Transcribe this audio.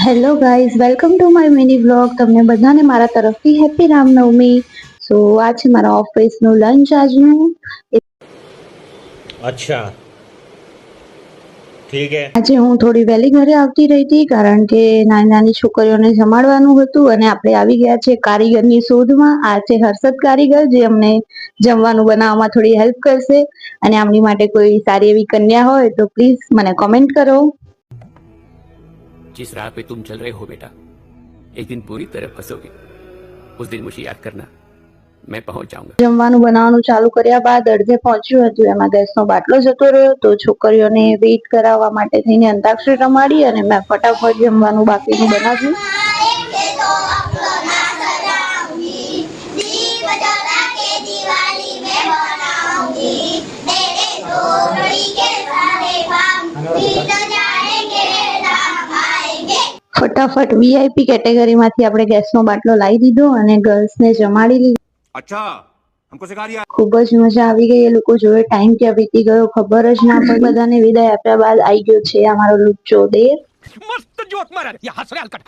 Hello guys, welcome to my mini vlog. તમને બધાને મારા તરફથી હેપી રામનવમી. સો આ છે મારા ઓફિસનું લંચ આજનું. अच्छा ठीक है। આજે હું થોડી વહેલી ઘરે આવતી રહી હતી કારણ કે નાની નાની છોકરીઓને જમાડવાનું હતું અને આપણે આવી ગયા છે કારીગરની શોધમાં. આ છે હર્ષદ કારીગર, જે અમને જમવાનું બનાવવામાં થોડી હેલ્પ કરશે. અને આમની માટે કોઈ સારી એવી કન્યા હોય તો પ્લીઝ મને કોમેન્ટ કરો. जिस राह पे तुम चल रहे हो बेटा, एक दिन पूरी तरह फंसोगे। उस दिन मुझे याद करना, मैं पहुंच जाऊंगा। જમવાનું બનાવવાનું ચાલુ કર્યા બાદ અડધે પહોંચ્યું હતું, એમાં ગેસનો બાટલો જતો રહ્યો. તો છોકરીઓને વેઇટ કરાવવા માટે થઈને અંતાક્ષરી રમાડી અને મેં ફટાફટ જમવાનું બાકીનું બનાવ્યું. ફટાફટ વીઆઈપી કેટેગરીમાંથી આપણે ગેસનો બાટલો લાવી દીધો અને ગર્લ્સને જમાડી લીધી. अच्छा हमको सिखा दिया। ખૂબ જ મજા આવી ગઈ. એ લોકો જોડે ટાઈમ ક્યાં વીતી ગયો ખબર જ ના પડી. બધાને વિદાય આપ્યા બાદ આવી ગયો છે અમારો લુચ્ચો દેર. मस्त जोक मारा ये हंस रहा हलकट